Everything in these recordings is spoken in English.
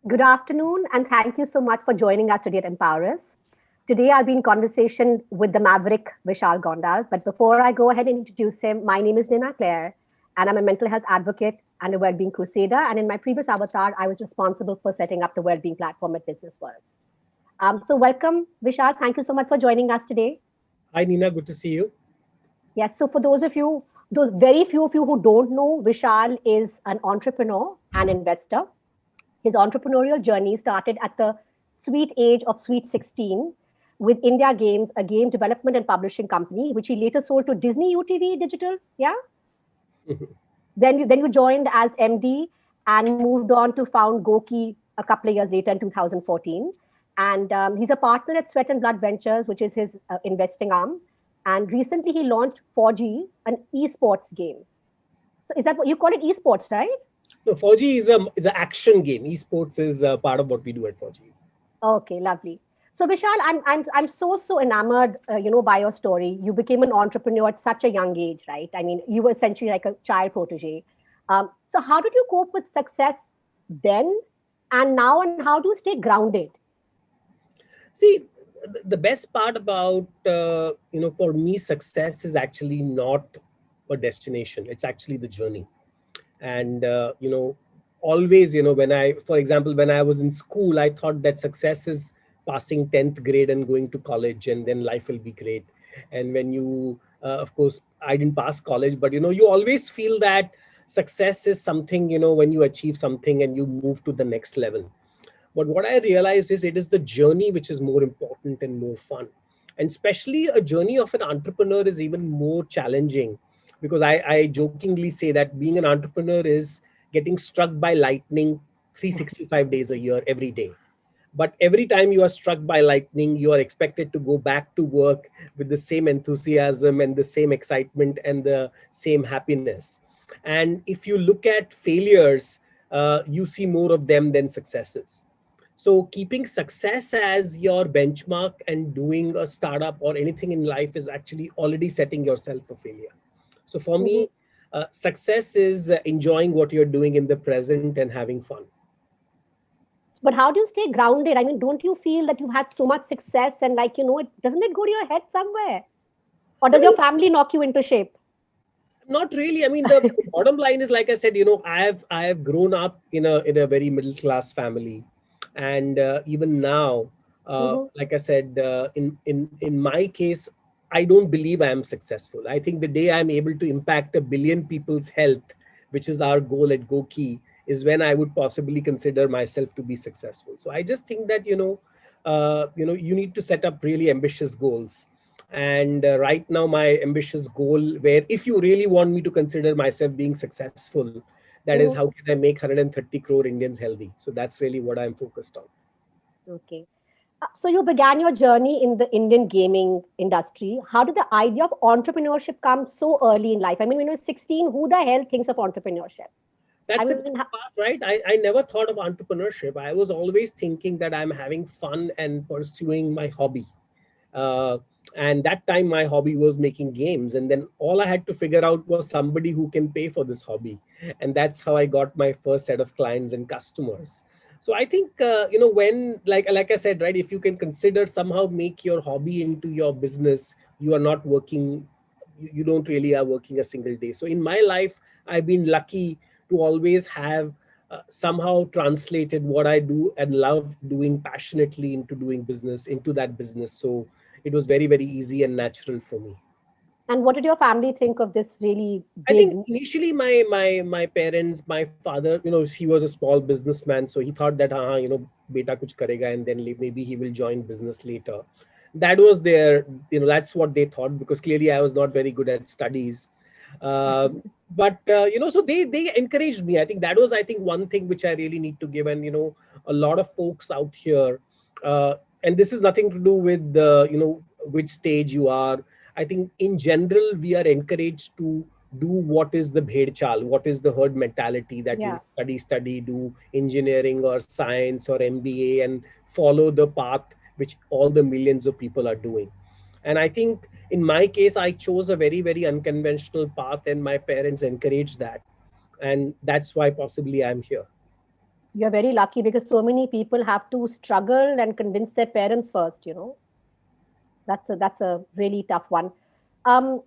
Good afternoon, and thank you so much for joining us today at Empower Us. Today, I'll be in conversation with the maverick Vishal Gondal. But before I go ahead and introduce him, my name is Nina Claire, and I'm a mental health advocate and a well-being crusader. And in my previous avatar, I was responsible for setting up the well-being platform at Business World. So, welcome, Vishal. Thank you so much for joining us today. Hi, Nina. Good to see you. Yes. So, for those very few of you who don't know, Vishal is an entrepreneur and investor. His entrepreneurial journey started at the sweet age of sweet 16 with India Games, a game development and publishing company, which he later sold to Disney UTV Digital. Yeah. Then you joined as MD and moved on to found Goki a couple of years later in 2014. And he's a partner at Sweat and Blood Ventures, which is his investing arm. And recently he launched 4G, an esports game. So is that what you call it? Esports, right? No, 4G is an action game. Esports is part of what we do at 4G. Okay, lovely. So Vishal, I'm so enamored, by your story. You became an entrepreneur at such a young age, right? I mean, you were essentially like a child protege. So how did you cope with success then and now, and how do you stay grounded? See, the best part about for me, success is actually not a destination. It's actually the journey. And always, for example, when I was in school, I thought that success is passing 10th grade and going to college, and then life will be great. And when you of course, I didn't pass college, but you always feel that success is something, when you achieve something and you move to the next level. But what I realized is it is the journey which is more important and more fun. And especially a journey of an entrepreneur is even more challenging, because I jokingly say that being an entrepreneur is getting struck by lightning 365 days a year, every day. But every time you are struck by lightning, you are expected to go back to work with the same enthusiasm and the same excitement and the same happiness. And if you look at failures, you see more of them than successes. So keeping success as your benchmark and doing a startup or anything in life is actually already setting yourself for failure. So for Mhm. me, success is enjoying what you're doing in the present and having fun. But how do you stay grounded? I mean, don't you feel that you've had so much success and it doesn't it go to your head somewhere? Or I does your mean, family knock you into shape? not really. I mean, the bottom line is, like I said, I have grown up in a very middle class family, and even now, Mhm. like I said, in my case, I don't believe I am successful. I think the day I'm able to impact a billion people's health, which is our goal at Goki, is when I would possibly consider myself to be successful. So I just think that you need to set up really ambitious goals. And right now, my ambitious goal, where if you really want me to consider myself being successful, that is, Mhm. how can I make 130 crore Indians healthy? So that's really what I'm focused on. Okay. So you began your journey in the Indian gaming industry. How did the idea of entrepreneurship come so early in life? I mean, when you're 16, who the hell thinks of entrepreneurship? I That's the mean, best part, right? I never thought of entrepreneurship. I was always thinking that I'm having fun and pursuing my hobby. uh, and that time my hobby was making games, and then all I had to figure out was somebody who can pay for this hobby. And that's how I got my first set of clients and customers. So I think when, like I said, right, if you can consider somehow make your hobby into your business, you are not working, you don't really are working a single day. So in my life, I've been lucky to always have somehow translated what I do and love doing passionately into doing business, into that business. So it was very, very easy and natural for me. and what did your family think of this really I big? think initially my parents, my father, he was a small businessman, so he thought that beta kuch karega, and then maybe he will join business later. That was that's what they thought, because clearly I was not very good at studies. Uh, but so they encouraged me. I think one thing which I really need to give, and a lot of folks out here, uh, and this is nothing to do with the which stage you are. I think in general we are encouraged to do what is the bhed chal, what is the herd mentality, that Yeah. study, do engineering or science or MBA, and follow the path which all the millions of people are doing. And I think in my case, I chose a very, very unconventional path, and my parents encouraged that. And that's why possibly I'm here. You're very lucky because so many people have to struggle and convince their parents first, you know. That's a really tough one. Um,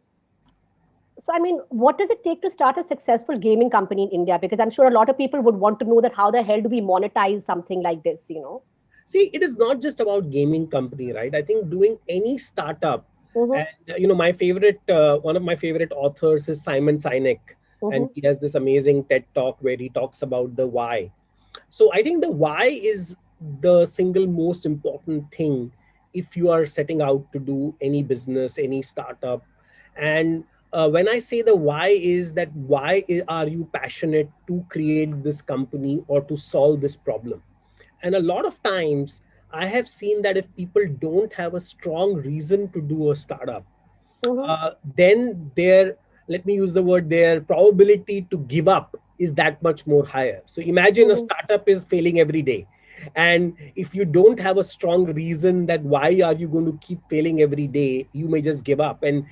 so, I mean, what does it take to start a successful gaming company in India? Because I'm sure a lot of people would want to know that how the hell do we monetize something like this, you know? See, it is not just about gaming company, right? I think doing any startup, Mm-hmm, and my favorite, one of my favorite authors is Simon Sinek, and mm-hmm, he has this amazing TED talk where he talks about the why. So I think the why is the single most important thing if you are setting out to do any business, any startup. And when I say the why is that are you passionate to create this company or to solve this problem? And a lot of times I have seen that if people don't have a strong reason to do a startup, mm-hmm, then their, let me use the word, their probability to give up is that much more higher. So imagine a mm-hmm. startup is failing every day. And if you don't have a strong reason that why are you going to keep failing every day, you may just give up. And,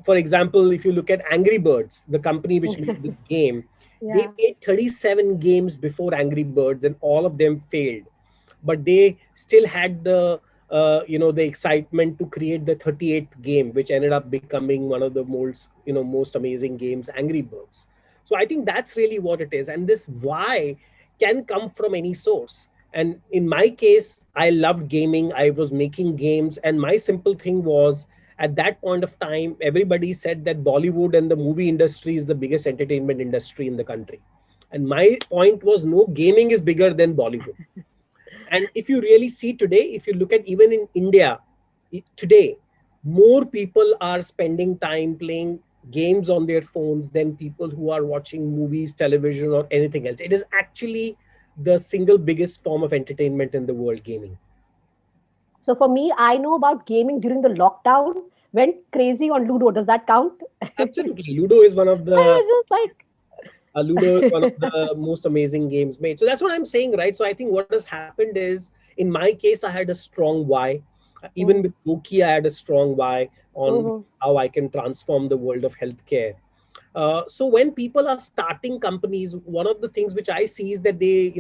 for example, if you look at Angry Birds, the company which made this game, they Yeah. made 37 games before Angry Birds and all of them failed, but they still had the excitement to create the 38th game, which ended up becoming one of the most amazing games, Angry Birds. So I think that's really what it is, and this why can come from any source. And in my case, I loved gaming, I was making games, and my simple thing was, at that point of time, everybody said that Bollywood and the movie industry is the biggest entertainment industry in the country, and my point was, no, gaming is bigger than Bollywood. And if you really see today, if you look at even in India today, more people are spending time playing games on their phones than people who are watching movies, television, or anything else. It is actually the single biggest form of entertainment in the world, gaming. So for me, I know about gaming during the lockdown. Went crazy on Ludo. Does that count? I Absolutely. Ludo is one of the was Ludo is one of the most amazing games made. So that's what I'm saying, right? So I think what has happened is, in my case, I had a strong why. Even like, with Goki, I had a strong why on mhm. how I can transform the world of healthcare. So when people are starting companies, one of the things which I see is that they,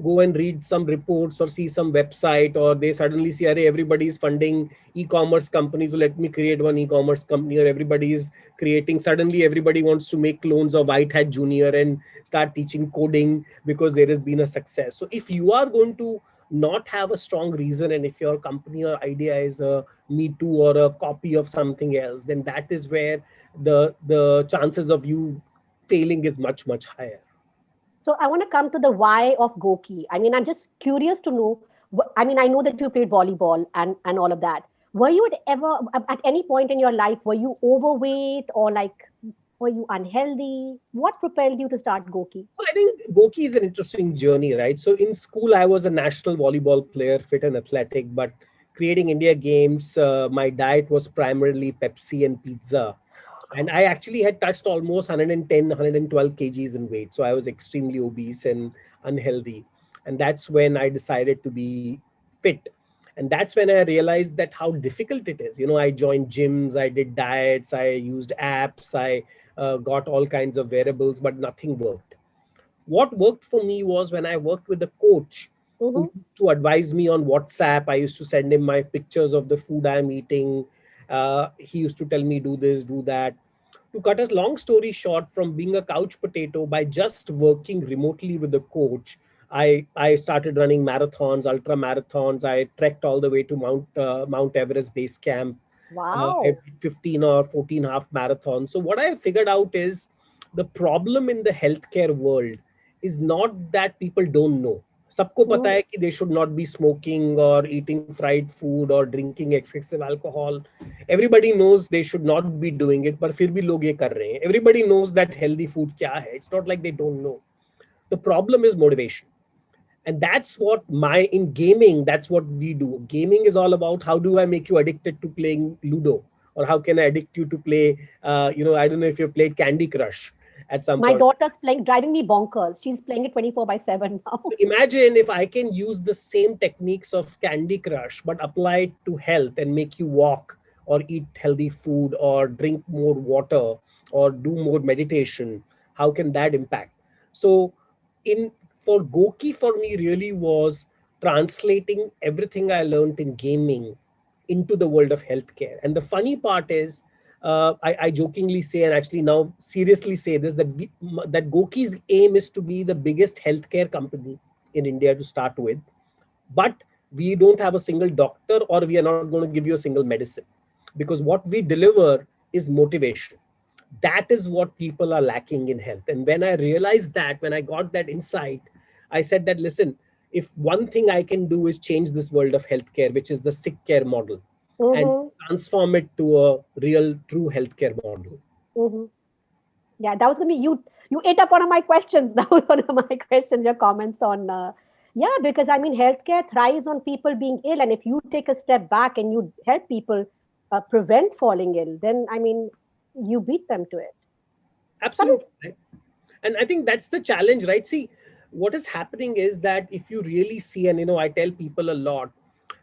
go and read some reports or see some website, or they suddenly see, "Arey, everybody is funding e-commerce companies, so let me create one e-commerce company," or everybody is creating, suddenly everybody wants to make clones of White Hat Junior and start teaching coding because there has been a success. So if you are going to not have a strong reason, and if your company or idea is a me too or a copy of something else, then that is where the chances of you failing is much higher. So I want to come to the why of Goki. I mean, I'm just curious to know. I mean, I know that you played volleyball and all of that. Were you at any point in your life, were you overweight or like were you unhealthy? What propelled you to start Goki? So I think Goki is an interesting journey, right? So in school, I was a national volleyball player, fit and athletic, but creating India games, my diet was primarily Pepsi and pizza. And I actually had touched almost 110, 112 kgs in weight. So I was extremely obese and unhealthy. And that's when I decided to be fit. And that's when I realized that how difficult it is. I joined gyms, I did diets, I used apps, I got all kinds of wearables, but nothing worked. What worked for me was when I worked with a coach who Mm-hmm. used to advise me on WhatsApp. I used to send him my pictures of the food I'm eating. He used to tell me, do this, do that. To cut a long story short, from being a couch potato, by just working remotely with the coach, I started running marathons, ultra marathons. I trekked all the way to Mount Everest base camp. I Wow. did 15 or 14 half marathons. So what I figured out is, the problem in the healthcare world is not that people don't know. सबको पता Mm-hmm. है कि they should not be smoking or eating fried food or drinking excessive alcohol. Everybody knows they should not be doing it, पर फिर भी लोग ये कर रहे हैं. Everybody knows that healthy food क्या है. It's not like they don't know. The problem is motivation. And that's what in gaming, that's what we do. Gaming is all about, how do I make you addicted to playing Ludo, or how can I addict you to play, I don't know if you've played Candy Crush at some My point. daughter's playing, driving me bonkers. She's playing it 24/7 So now. imagine if I can use the same techniques of Candy Crush, but apply it to health and make you walk or eat healthy food or drink more water or do more meditation. How can that impact? So in for Goki, for me, really was translating everything I learned in gaming into the world of healthcare. And the funny part is, I jokingly say, and actually now seriously say this, that Goki's aim is to be the biggest healthcare company in India to start with. But we don't have a single doctor, or we are not going to give you a single medicine, because what we deliver is motivation. That is what people are lacking in health. And when I realized that, when I got that insight, I said that, listen, if one thing I can do is change this world of healthcare, which is the sick care model, and Mm-hmm. transform it to a real, true healthcare model. Mm-hmm. Yeah, that was gonna be you. You ate up one of my questions. That was one of my questions. Your comments on, yeah, because I mean, healthcare thrives on people being ill, and if you take a step back and you help people prevent falling ill, then I mean, you beat them to it. Coming, Absolutely. Right? And I think that's the challenge, right? See, what is happening is that if you really see, and I tell people a lot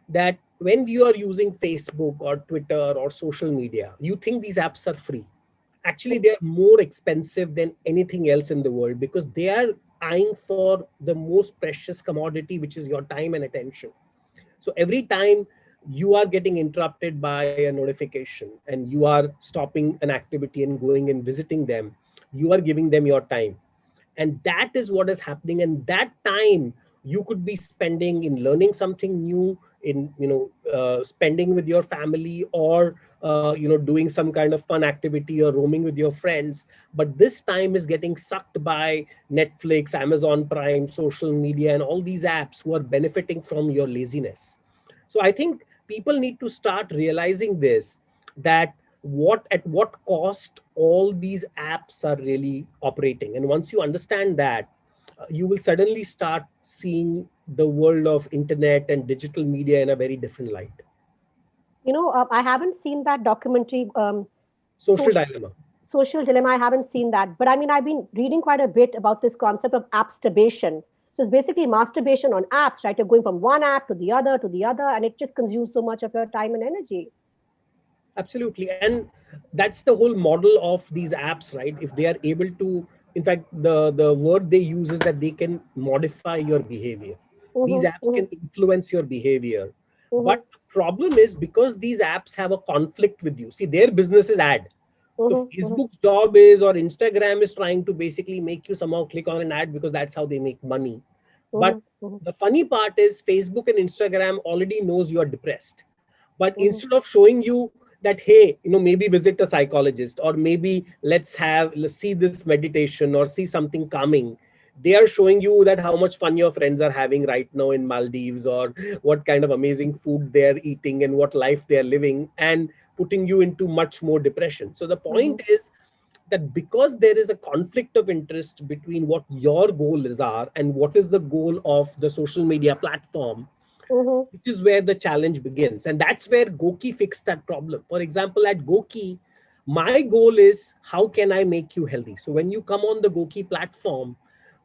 that when you are using Facebook or Twitter or social media, you think these apps are free. Actually, they are more expensive than anything else in the world, because they are eyeing for the most precious commodity, which is your time and attention. So every time you are getting interrupted by a notification and you are stopping an activity and going and visiting them, you are giving them your time. And that is what is happening. And that time you could be spending in learning something new, in spending with your family, or doing some kind of fun activity or roaming with your friends. But this time is getting sucked by Netflix, Amazon Prime, social media, and all these apps who are benefiting from your laziness. So I think people need to start realizing this, that what cost all these apps are really operating. And once you understand that, you will suddenly start seeing the world of internet and digital media in a very different light. I haven't seen that documentary, Social social dilemma. social dilemma. I haven't seen that, but I mean, I've been reading quite a bit about this concept of absturbation. So it's basically masturbation on apps, right? You're going from one app to the other, and it just consumes so much of your time and energy. Absolutely. And that's the whole model of these apps, right? If they are able to, in fact, the word they use is that they can modify your behavior. These Mm-hmm, apps mm-hmm, can influence your behavior. But mm-hmm, the problem is, because these apps have a conflict with you. See, their business is ad. So mm-hmm, Facebook's job is, or Instagram is trying to basically make you somehow click on an ad, because that's how they make money. But mm-hmm, mm-hmm, the funny part is, Facebook and Instagram already knows you are depressed. But mm-hmm, instead of showing you that, hey, maybe visit a psychologist, or maybe let's see this meditation or see something calming, they are showing you that how much fun your friends are having right now in Maldives, or what kind of amazing food they're eating and what life they're living, and putting you into much more depression. So the mm-hmm, point is that, because there is a conflict of interest between what your goals are and what is the goal of the social media platform, mm-hmm, which is where the challenge begins. And that's where Goki fixed that problem. For example, at Goki, my goal is, how can I make you healthy? So when you come on the Goki platform,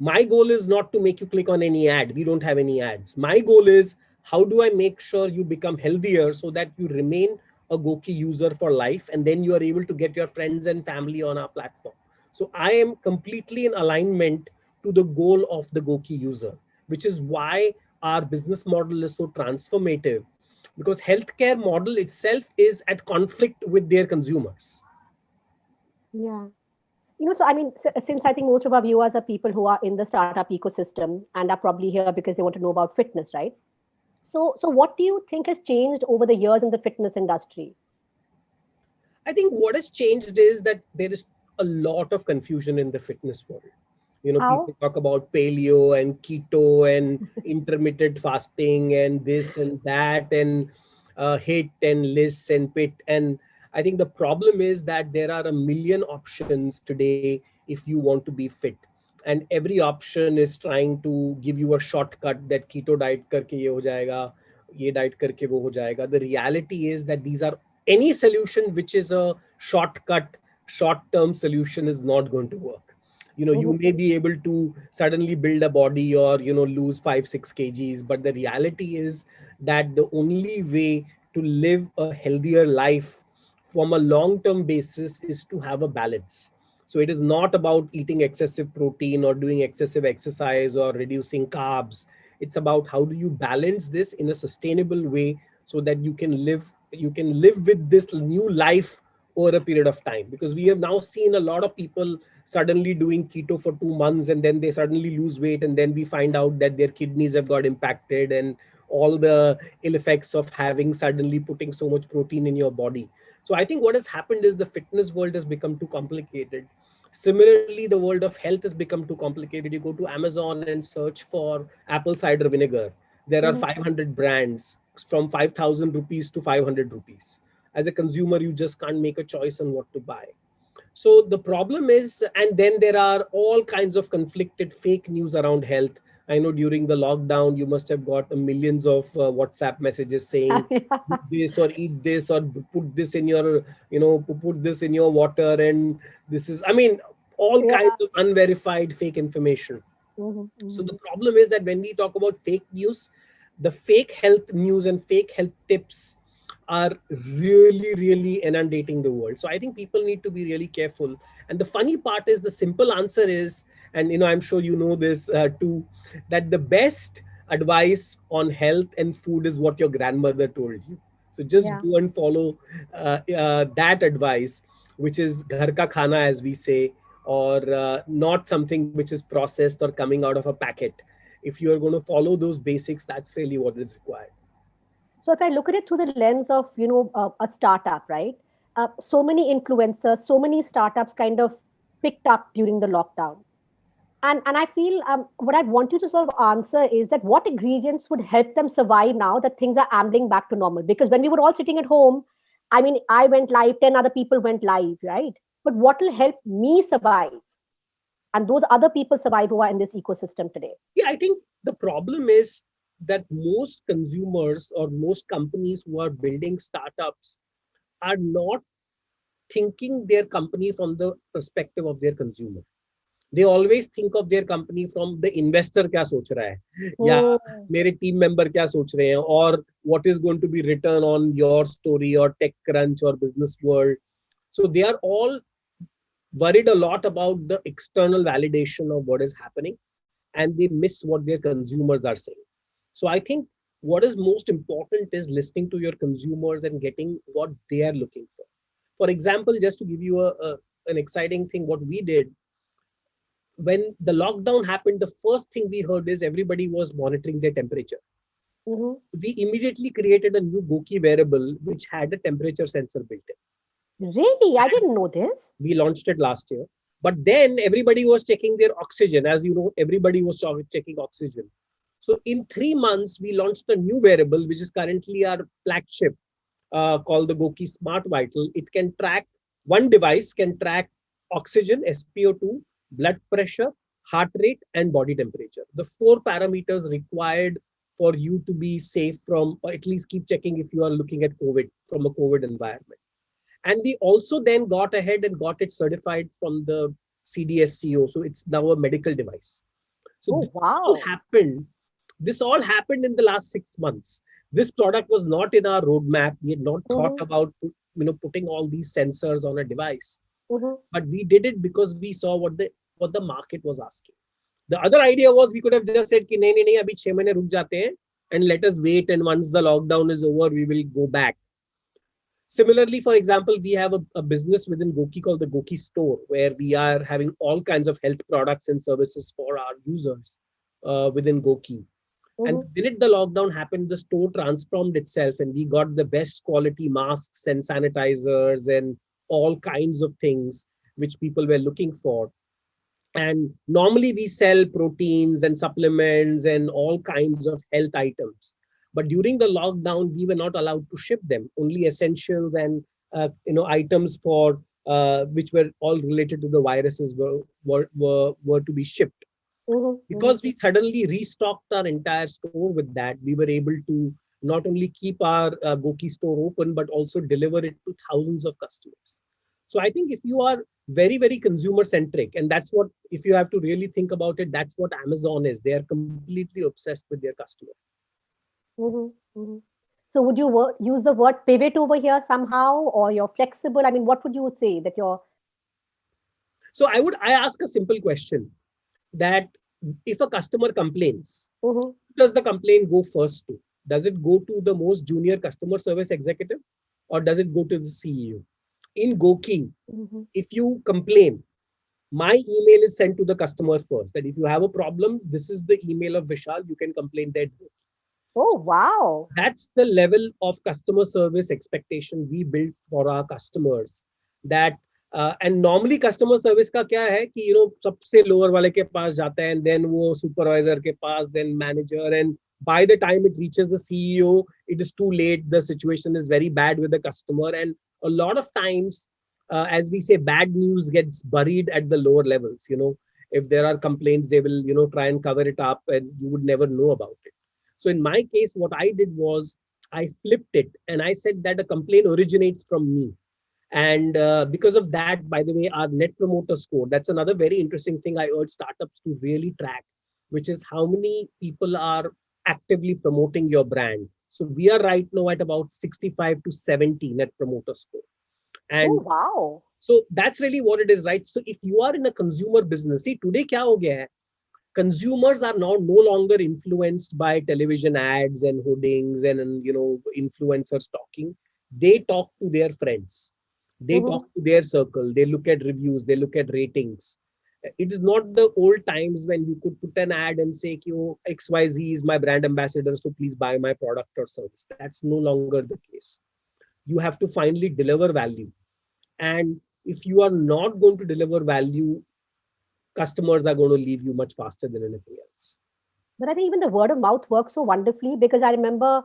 my goal is not to make you click on any ad. We don't have any ads. My goal is, how do I make sure you become healthier so that you remain a Goki user for life, and then you are able to get your friends and family on our platform. So I am completely in alignment to the goal of the Goki user, which is why our business model is so transformative, because healthcare model itself is at conflict with their consumers. yeah. So I mean, since I think most of our viewers are people who are in the startup ecosystem and are probably here because they want to know about fitness, right? So what do you think has changed over the years in the fitness industry? I think what has changed is that there is a lot of confusion in the fitness world. How? People talk about paleo and keto and intermittent fasting and this and that, and HIT and LIS and PIT. And I think the problem is that there are a million options today if you want to be fit. And every option is trying to give you a shortcut, that keto diet karke ye ho jayega, ye diet karke wo ho jayega. The reality is that these are, any solution which is a shortcut, short term solution is not going to work. You Mm-hmm, may be able to suddenly build a body, or lose 5 6 kgs, but the reality is that the only way to live a healthier life from a long term basis is to have a balance. So it is not about eating excessive protein or doing excessive exercise or reducing carbs. It's about how do you balance this in a sustainable way so that you can live with this new life over a period of time. Because we have now seen a lot of people suddenly doing keto for 2 months, and then they suddenly lose weight, and then we find out that their kidneys have got impacted, and all the ill effects of having suddenly putting so much protein in your body. So I think what has happened is the fitness world has become too complicated. Similarly, the world of health has become too complicated. You go to Amazon and search for apple cider vinegar. There are Mhm. 500 brands from 5,000 rupees to 500 rupees. As a consumer, you just can't make a choice on what to buy. So the problem is, and then there are all kinds of conflicted fake news around health. I know during the lockdown, you must have got millions of WhatsApp messages saying, "Do this or eat this or put this in your, put this in your water." And this is, I mean, all kinds Yeah. of unverified fake information. Mhm, So the mhm. problem is that when we talk about fake news, the fake health news and fake health tips are really, really inundating the world. So I think people need to be really careful. And the funny part is the simple answer is, and I'm sure you know this too, that the best advice on health and food is what your grandmother told you. So just Yeah. go and follow that advice, which is ghar ka khana, as we say, or not something which is processed or coming out of a packet. If you are going to follow those basics, that's really what is required. So if I look at it through the lens of, a startup, right? So many influencers, so many startups kind of picked up during the lockdown. And I feel what I'd want you to sort of answer is that what ingredients would help them survive now that things are ambling back to normal? Because when we were all sitting at home, I mean, I went live, 10 other people went live, right? But what will help me survive and those other people survive who are in this ecosystem today? Yeah, I think the problem is that most consumers or most companies who are building startups are not thinking their company from the perspective of their consumer. They always think of their company from the investor क्या सोच रहा है, या Hmm. मेरे team member क्या सोच रहे हैं, or what is going to be written on your story or TechCrunch or Business World. So they are all worried a lot about the external validation of what is happening, and they miss what their consumers are saying. So I think what is most important is listening to your consumers and getting what they are looking for. For example, just to give you an exciting thing, what we did when the lockdown happened, the first thing we heard is everybody was monitoring their temperature. Hmm. We immediately created a new Goki wearable which had a temperature sensor built in. Really? I didn't know this. We launched it last year. But then everybody was checking their oxygen. As you know, everybody was checking oxygen. So in 3 months, we launched a new wearable, which is currently our flagship, called the Goki Smart Vital. It can track, one device can track oxygen, SpO2, blood pressure, heart rate, and body temperature. The four parameters required for you to be safe from, or at least keep checking if you are looking at COVID from a COVID environment. And we also then got ahead and got it certified from the CDSCO. So it's now a medical device. So Oh, wow. this all happened in the last 6 months. This product was not in our roadmap. We had not thought Hmm. about putting all these sensors on a device, Hmm. but we did it because we saw what the market was asking. The other idea was we could have just said कि नहीं नहीं नहीं अभी 6 महीने रुक जाते हैं and let us wait, and once the lockdown is over we will go back. Similarly, for example, we have a business within Goki called the Goki Store, where we are having all kinds of health products and services for our users within Goki. And Hmm. the minute the lockdown happened, the store transformed itself, and we got the best quality masks and sanitizers and all kinds of things which people were looking for. And normally we sell proteins and supplements and all kinds of health items. But during the lockdown, we were not allowed to ship them. Only essentials and items for which were all related to the viruses were to be shipped. Hmm. Hmm. Because we suddenly restocked our entire store with that, we were able to not only keep our Goki store open, but also deliver it to thousands of customers. So I think if you are very, very consumer centric, and that's what, if you have to really think about it, that's what Amazon is. They are completely obsessed with their customer. Hmm. Hmm. So would you use the word pivot over here somehow, or you're flexible? I mean, what would you say that you're? So I ask a simple question that if a customer complains, Mm-hmm. does the complaint go first to? Does it go to the most junior customer service executive or does it go to the CEO? In Goki, Mm-hmm. if you complain, my email is sent to the customer first. That if you have a problem, this is the email of Vishal. You can complain there. Oh, wow. That's the level of customer service expectation we build for our customers. That and normally customer service का क्या है कि सबसे lower वाले के पास जाता है and then वो supervisor के पास, then manager, and by the time it reaches the CEO, it is too late. The situation is very bad with the customer, and a lot of times, as we say, bad news gets buried at the lower levels. If there are complaints, they will try and cover it up, and you would never know about it. So in my case, what I did was I flipped it and I said that a complaint originates from me. And because of that, by the way, our net promoter score, that's another very interesting thing I urge startups to really track, which is how many people are actively promoting your brand. So we are right now at about 65 to 70 net promoter score. Oh, And wow. so that's really what it is, right? So if you are in a consumer business, see today kya ho gaya hai? Consumers are now no longer influenced by television ads and hoardings and influencers talking. They talk to their friends, they Mm-hmm. talk to their circle, they look at reviews, they look at ratings. It is not the old times when you could put an ad and say XYZ is my brand ambassador, so please buy my product or service. That's no longer the case. You have to finally deliver value, and if you are not going to deliver value, customers are going to leave you much faster than anything else. But I think even the word of mouth works so wonderfully because I remember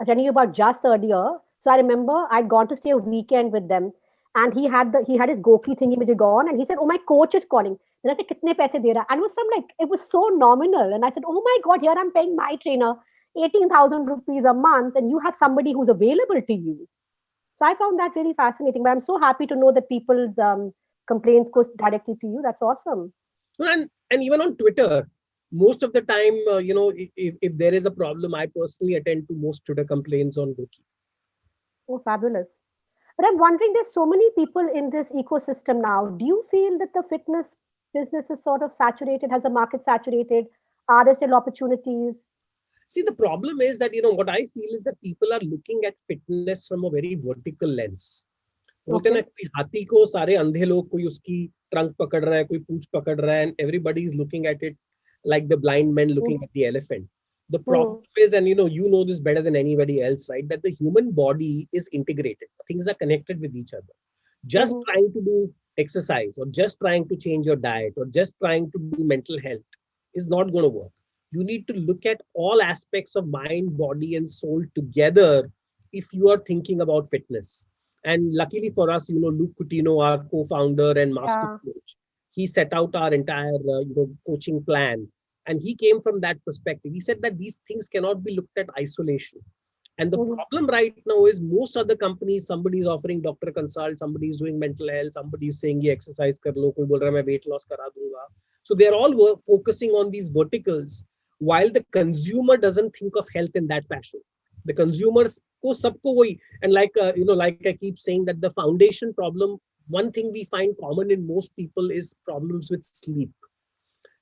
telling you about Just earlier. So I remember I'd gone to stay a weekend with them, and he had his Goki thingy which is gone, and he said, "Oh, my coach is calling." Then I said, "Kitne paise de raha?" And it was some like it was so nominal, and I said, "Oh my God, here I'm paying my trainer 18,000 rupees a month, and you have somebody who's available to you." So I found that really fascinating. But I'm so happy to know that people's complaints go directly to you. That's awesome. And even on Twitter, most of the time, if there is a problem, I personally attend to most Twitter complaints on Goki. Oh, fabulous. But I'm wondering, there's so many people in this ecosystem now. Do you feel that the fitness business is sort of saturated? Has the market saturated? Are there still opportunities? See, the problem is that what I feel is that people are looking at fitness from a very vertical lens. बोलते हैं ना, Okay. कोई हाथी को सारे अंधे लोग, कोई उसकी ट्रंक पकड़ रहा है, कोई पूंछ पकड़ रहा है, and everybody is looking at it like the blind men looking Mm, at the elephant. The problem mm, is, and you know this better than anybody else, right, that the human body is integrated. Things are connected with each other. Just mhm, trying to do exercise or just trying to change your diet or just trying to do mental health is not going to work. You need to look at all aspects of mind, body, and soul together if you are thinking about fitness. And luckily for us, Luke Coutinho, our co-founder and master yeah. coach, he set out our entire coaching plan, and he came from that perspective. He said that these things cannot be looked at isolation. And the Mhm, problem right now is most other companies, somebody is offering doctor consult, somebody is doing mental health, somebody is saying ye exercise kar lo, koi bol raha hai, main weight loss kara dunga. So they're all focusing on these verticals, while the consumer doesn't think of health in that fashion. The consumers ko sabko wahi, and like I keep saying that the foundation problem, one thing we find common in most people is problems with sleep.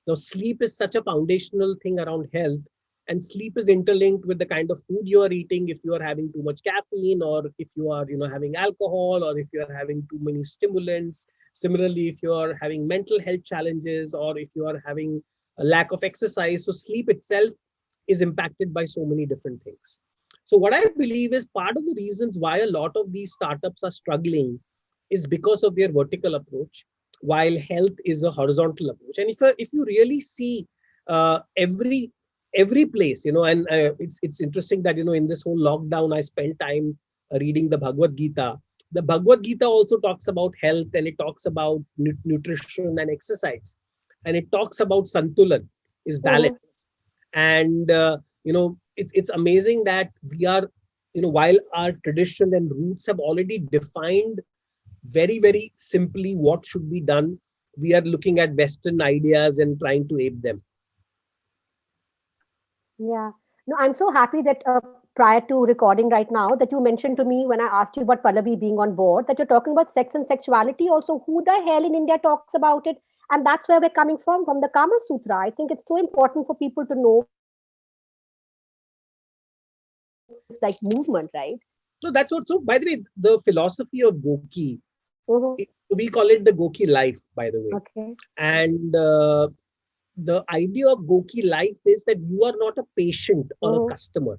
Now, sleep is such a foundational thing around health, and sleep is interlinked with the kind of food you are eating. If you are having too much caffeine, or if you are, having alcohol, or if you are having too many stimulants. Similarly, if you are having mental health challenges, or if you are having a lack of exercise, so sleep itself is impacted by so many different things. So, what I believe is part of the reasons why a lot of these startups are struggling is because of their vertical approach, while health is a horizontal approach. And if you really see every place, and it's interesting that in this whole lockdown I spent time reading the Bhagavad Gita. The Bhagavad Gita also talks about health, and it talks about nutrition and exercise, and it talks about santulan, is balance. mhm. And it's amazing that we are, while our tradition and roots have already defined very, very simply what should be done, we are looking at Western ideas and trying to ape them. Yeah. No, I'm so happy that prior to recording right now that you mentioned to me when I asked you about Pallavi being on board, that you're talking about sex and sexuality also. Who the hell in India talks about it? And that's where we're coming from the Kama Sutra. I think it's so important for people to know it's like movement, right? So that's what. So by the way, the philosophy of Goki, Mm-hmm. we call it the Goki life, by the way. Okay. And the idea of Goki life is that you are not a patient or a Mm-hmm. customer.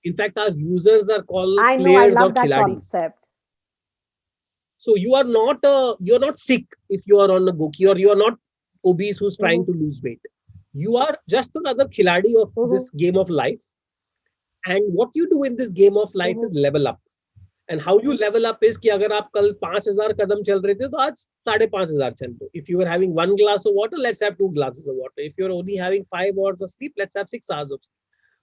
In fact, our users are called I know, I players or love that khiladis. concept. So you're not sick if you are on a Goki, or you are not obese who's Mm-hmm. trying to lose weight. You are just another khiladi of Mm-hmm. this game of life. And what you do in this game of life Mm-hmm. is level up. And how you level up is कि अगर आप कल 5,000 कदम चल रहे थे तो आज 5,500 चल दो. If you were having 1 glass of water, let's have 2 glasses of water. If you're only having 5 hours of sleep, let's have 6 hours of sleep.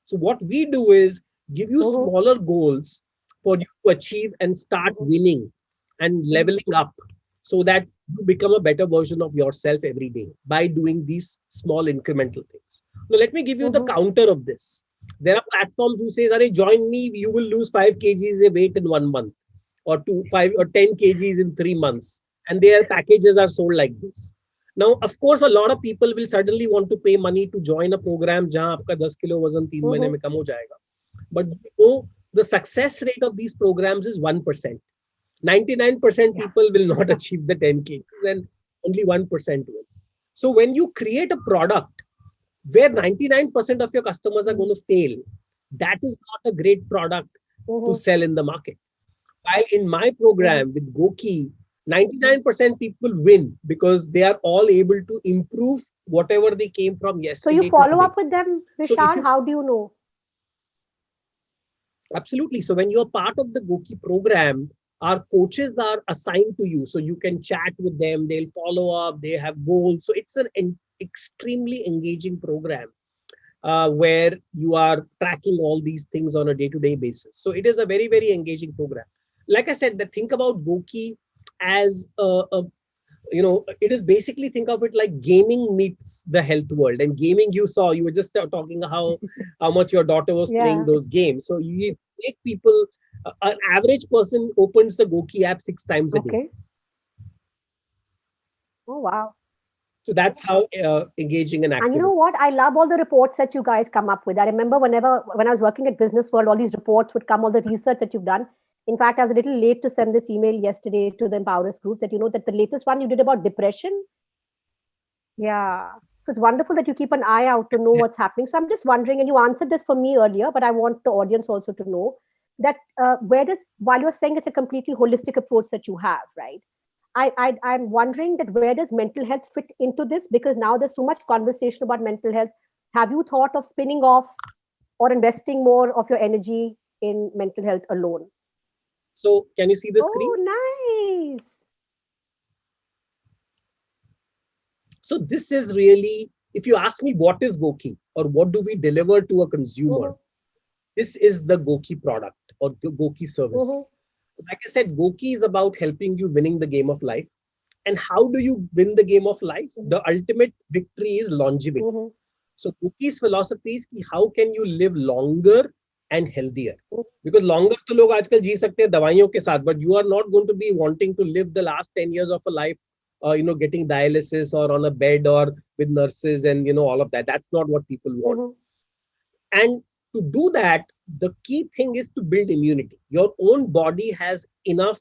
So what we do is give you Mm-hmm. smaller goals for you to achieve and start Mm-hmm. winning and leveling up, so that you become a better version of yourself every day by doing these small incremental things. Now, let me give you the Mm-hmm. counter of this. There are platforms who say, "Arey, join me, you will lose 5 kgs of weight in 1 month, or 5 or 10 kgs in 3 months." And their packages are sold like this. Now, of course, a lot of people will suddenly want to pay money to join a program जहाँ आपका 10 kilo वजन 3 महीने Mm-hmm. में कम हो जाएगा. But you know, the success rate of these programs is 1%. 99% Yeah. people will not achieve the 10 kgs, and only 1% will. So when you create a product where 99% of your customers are going to fail, that is not a great product to Mm-hmm. sell in the market. While in my Mm-hmm. program with Goki, 99% people win because they are all able to improve whatever they came from So you yesterday to follow today. up with them, So if Vishal? you How do you know? Absolutely. So when you're part of the Goki program, our coaches are assigned to you. So you can chat with them, they'll follow up, they have goals. So it's an extremely engaging program where you are tracking all these things on a day-to-day basis. So it is a very, very engaging program. Like I said, think about Goki as it is basically, think of it like gaming meets the health world. And gaming, you were just talking how much your daughter was playing Yeah. those games. So you make people, an average person opens the Goki app 6 times a day. Okay. Oh, wow. So that's how engaging and And you active know it what? is. I love all the reports that you guys come up with. I remember when I was working at Business World, all these reports would come, all the research that you've done. In fact, I was a little late to send this email yesterday to the Empowerers group that that the latest one you did about depression. Yeah. So it's wonderful that you keep an eye out to know what's happening. So I'm just wondering, and you answered this for me earlier, but I want the audience also to know that while you're saying it's a completely holistic approach that you have, right? I'm wondering that where does mental health fit into this? Because now there's so much conversation about mental health. Have you thought of spinning off or investing more of your energy in mental health alone? So can you see the screen? Oh, nice. So this is really, if you ask me what is Goki or what do we deliver to a consumer, Mm-hmm, this is the Goki product or the Goki mm-hmm, service. Like I said, Goki is about helping you winning the game of life. And how do you win the game of life? mm-hmm, The ultimate victory is longevity. mm-hmm, So Goki's philosophy is कि how can you live longer and healthier? Because longer तो लोग आजकल जी सकते हैं दवाइयों के साथ, but you are not going to be wanting to live the last 10 years of a life, getting dialysis or on a bed or with nurses and all of that. That's not what people want. mm-hmm. And to do that, the key thing is to build immunity. Your own body has enough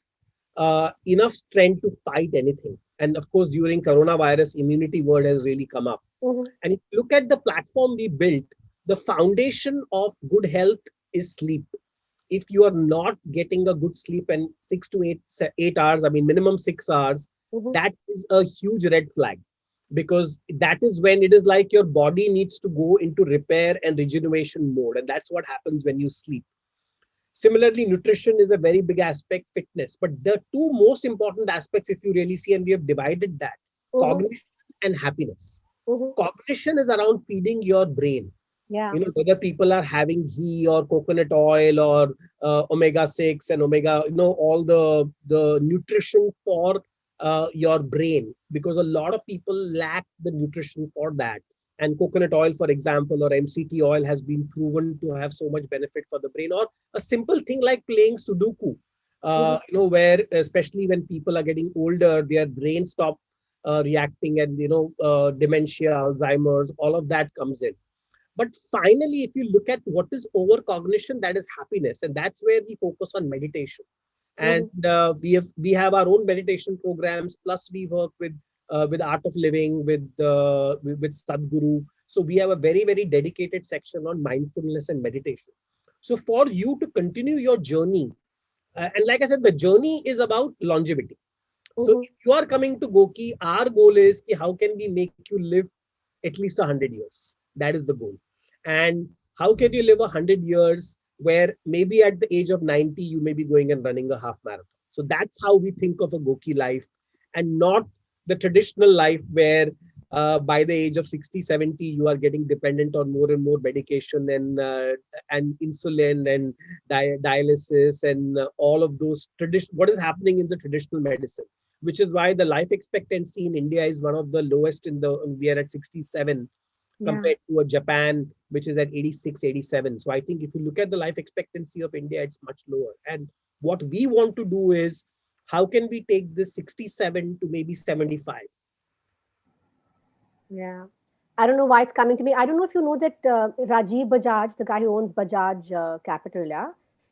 strength to fight anything. And of course, during coronavirus, immunity word has really come up. Mm-hmm. And if you look at the platform we built, the foundation of good health is sleep. If you are not getting a good sleep and 6 to 8 hours, I mean minimum 6 hours, Mm-hmm. that is a huge red flag, because that is when it is like your body needs to go into repair and regeneration mode, and that's what happens when you sleep. Similarly, nutrition is a very big aspect, fitness, but the two most important aspects, if you really see, and we have divided that, Mm-hmm. cognition and happiness. Mm-hmm. Cognition is around feeding your brain, Yeah. whether people are having ghee or coconut oil or omega-6 and omega, all the nutrition for your brain, because a lot of people lack the nutrition for that. And coconut oil, for example, or MCT oil has been proven to have so much benefit for the brain. Or a simple thing like playing Sudoku, where especially when people are getting older, their brain stop reacting, and dementia, Alzheimer's, all of that comes in. But finally, if you look at what is overcognition, that is happiness, and that's where we focus on meditation. And we have our own meditation programs. Plus, we work with Art of Living, with Sadhguru. So we have a very, very dedicated section on mindfulness and meditation. So for you to continue your journey, and like I said, the journey is about longevity. So if you are coming to Goki, our goal is ki how can we make you live at least 100 years? That is the goal. And how can you live 100 years where maybe at the age of 90, you may be going and running a half marathon? So that's how we think of a Goki life, and not the traditional life where by the age of 60, 70, you are getting dependent on more and more medication and insulin and dialysis and all of those what is happening in the traditional medicine, which is why the life expectancy in India is one of the lowest we are at 67 compared to a Japan, which is at 86, 87. So I think if you look at the life expectancy of India, it's much lower. And what we want to do is, how can we take this 67 to maybe 75? Yeah. I don't know why it's coming to me. I don't know if you know that Rajiv Bajaj, the guy who owns Bajaj Capital, yeah.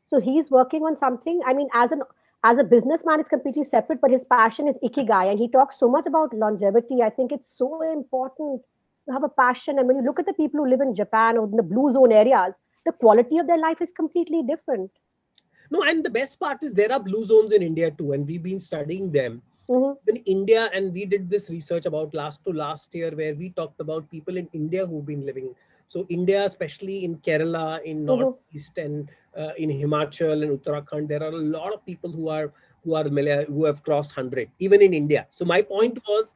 So he's working on something. I mean, as a businessman, it's completely separate, but his passion is ikigai, and he talks so much about longevity. I think it's so important to have a passion. And when you look at the people who live in Japan or in the blue zone areas, the quality of their life is completely different. No, and the best part is there are blue zones in India too, and we've been studying them. In India, and we did this research about last year, where we talked about people in India who've been living. So India, especially in Kerala, in Northeast, and in Himachal and Uttarakhand, there are a lot of people who have crossed 100, even in India. So my point was,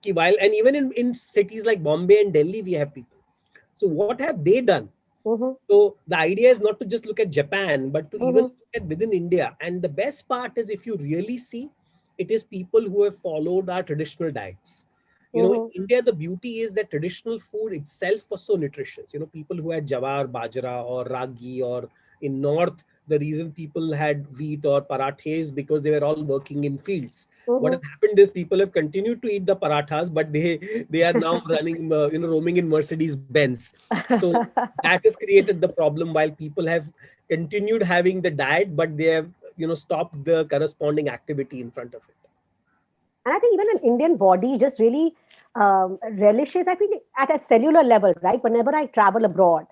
and even in cities like Bombay and Delhi, we have people. So what have they done? So the idea is not to just look at Japan, but to even look at within India. And the best part is, if you really see, it is people who have followed our traditional diets. In India, the beauty is that traditional food itself was so nutritious. People who had jawar, bajra, or ragi, or in North, the reason people had wheat or parathes because they were all working in fields. What has happened is people have continued to eat the parathas, but they are now running, roaming in Mercedes Benz. So that has created the problem, while people have continued having the diet, but they have stopped the corresponding activity in front of it. And I think even an Indian body just really relishes, I think, at a cellular level, right? Whenever I travel abroad,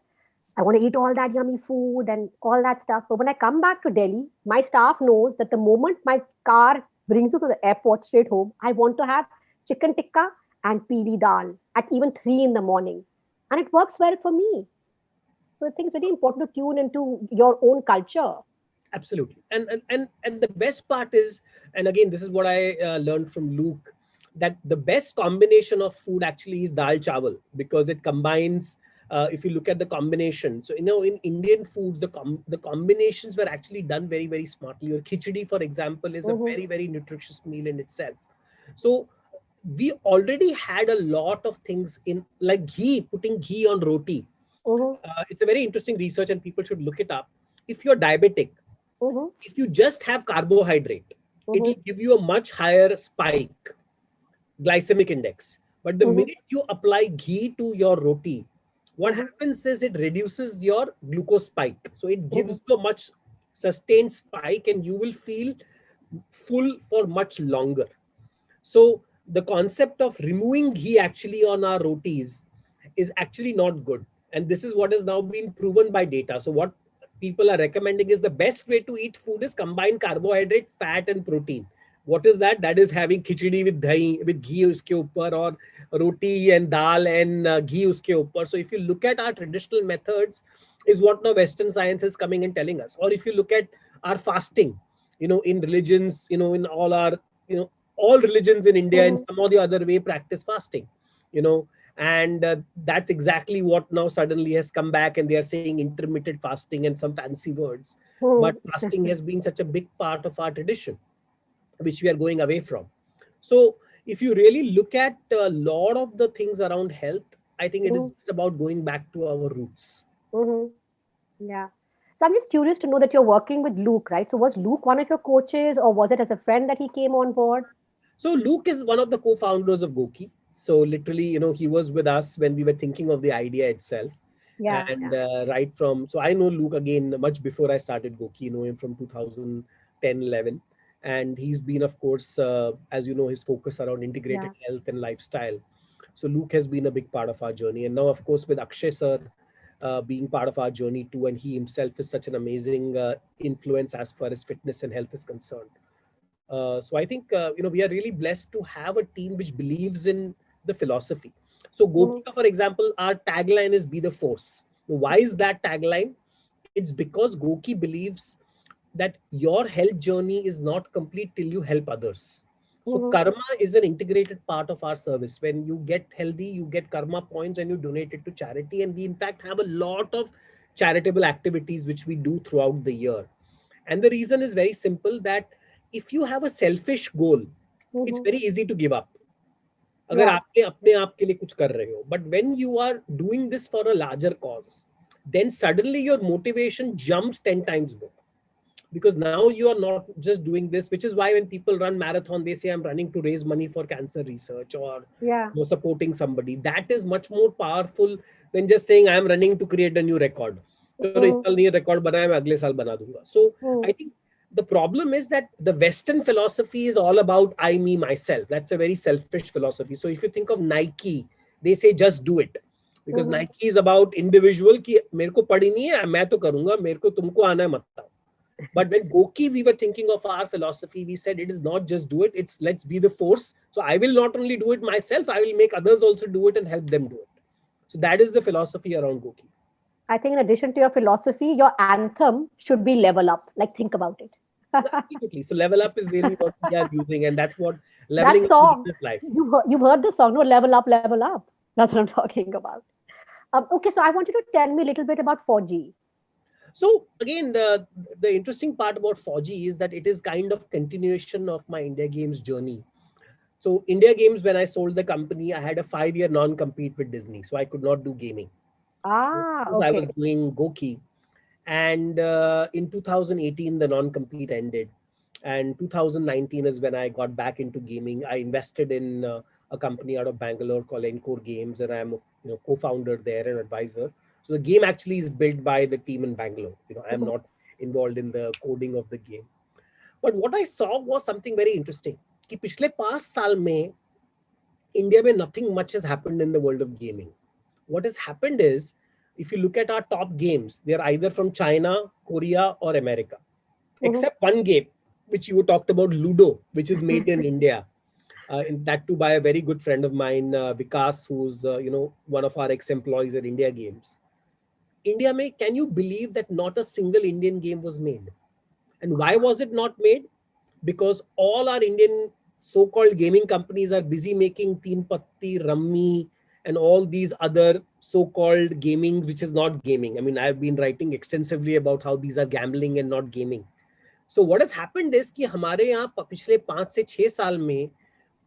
I want to eat all that yummy food and all that stuff. But when I come back to Delhi, my staff knows that the moment my car brings you to the airport straight home, I want to have chicken tikka and peeli dal at even 3 in the morning. And it works well for me. So I think it's very important to tune into your own culture. Absolutely. And the best part is, and again, this is what I learned from Luke, that the best combination of food actually is dal chawal, because it combines, if you look at the combination. So, in Indian foods, the combinations were actually done very, very smartly. Or khichdi, for example, is a very, very nutritious meal in itself. So we already had a lot of things in, like ghee, putting ghee on roti. It's a very interesting research, and people should look it up. If you're diabetic, if you just have carbohydrate, it will give you a much higher spike, glycemic index. But the minute you apply ghee to your roti, what happens is it reduces your glucose spike. So it gives you a much sustained spike, and you will feel full for much longer. So the concept of removing ghee actually on our rotis is actually not good. And this is what has now been proven by data. So what people are recommending is the best way to eat food is combine carbohydrate, fat, and protein. What is that? That is having khichdi with dahi, with ghee uske upar, or roti and dal and ghee uske upar. So if you look at our traditional methods, is what now Western science is coming and telling us. Or if you look at our fasting, in religions, in all our, all religions in India in some or the other way practice fasting, and that's exactly what now suddenly has come back, and they are saying intermittent fasting and some fancy words. But fasting has been such a big part of our tradition, which we are going away from. So if you really look at a lot of the things around health, I think it is just about going back to our roots. Mm-hmm. Yeah. So I'm just curious to know that you're working with Luke, right? So was Luke one of your coaches, or was it as a friend that he came on board? So Luke is one of the co-founders of Goki. So literally, he was with us when we were thinking of the idea itself. Yeah, And yeah, right from, so I know Luke again much before I started Goki, know him from 2010, 11. And he's been, of course, as you know, his focus around integrated yeah. health and lifestyle. So Luke has been a big part of our journey. And now, of course, with Akshay sir being part of our journey too, and he himself is such an amazing influence as far as fitness and health is concerned. So I think we are really blessed to have a team which believes in the philosophy. So Mm-hmm. Gopika, for example, our tagline is "Be the Force." Now, why is that tagline? It's because Goki believes that your health journey is not complete till you help others. So Mm-hmm. karma is an integrated part of our service. When you get healthy, you get karma points and you donate it to charity. And we in fact have a lot of charitable activities which we do throughout the year. And the reason is very simple, that if you have a selfish goal, it's Mm-hmm. very easy to give up. अगर Yeah. आपने अपने आप के लिए कुछ कर रहे हो, but when you are doing this for a larger cause, then suddenly your motivation jumps 10 times more, because now you are not just doing this, which is why when people run marathon, they say I'm running to raise money for cancer research, or Yeah. supporting somebody. That is much more powerful than just saying I'm running to create a new record. चलो इस Mm-hmm. साल नहीं record बनाया, मैं अगले साल बना दूंगा. So I think the problem is that the Western philosophy is all about I, me, myself. That's a very selfish philosophy. So if you think of Nike, they say just do it, because Mm-hmm. Nike is about individual कि मेरे को पड़ी नहीं है, मैं तो करूंगा, मेरे को तुमको आना है मत आओ. But when Goki, we were thinking of our philosophy, we said it is not just do it, it's let's be the force. So I will not only do it myself, I will make others also do it and help them do it. So that is the philosophy around Goki. I think in addition to your philosophy, your anthem should be level up. Like, think about it. Absolutely. So level up is really what we are using, and that's what That leveling up song, means in life. you've heard the song, no? Level up, level up. That's what I'm talking about. Okay, so I want you to tell me a little bit about 4G. So again, the interesting part about 4G is that it is kind of continuation of my India Games journey. So India Games, when I sold the company, I had a 5-year non-compete with Disney, so I could not do gaming. Ah, I was okay. doing Goki, and in 2018 the non-compete ended, and 2019 is when I got back into gaming. I invested in a company out of Bangalore called Encore Games, and I'm co-founder there and advisor. So the game actually is built by the team in Bangalore. I'm Mhm. not involved in the coding of the game. But what I saw was something very interesting, कि पिछले 5 साल में India में nothing much has happened in the world of gaming. What has happened is, if you look at our top games, they're either from China, Korea, or America, Mhm. except one game, which you talked about, Ludo, which is made in India. And that too by a very good friend of mine, Vikas, who's one of our ex-employees at India Games. India mein, can you believe that not a single Indian game was made? And why was it not made? Because all our Indian so-called gaming companies are busy making Teen Patti, Rummy, and all these other so-called gaming, which is not gaming. I mean, I've been writing extensively about how these are gambling and not gaming. So what has happened is कि हमारे यहाँ पिछले 5 से 6 साल में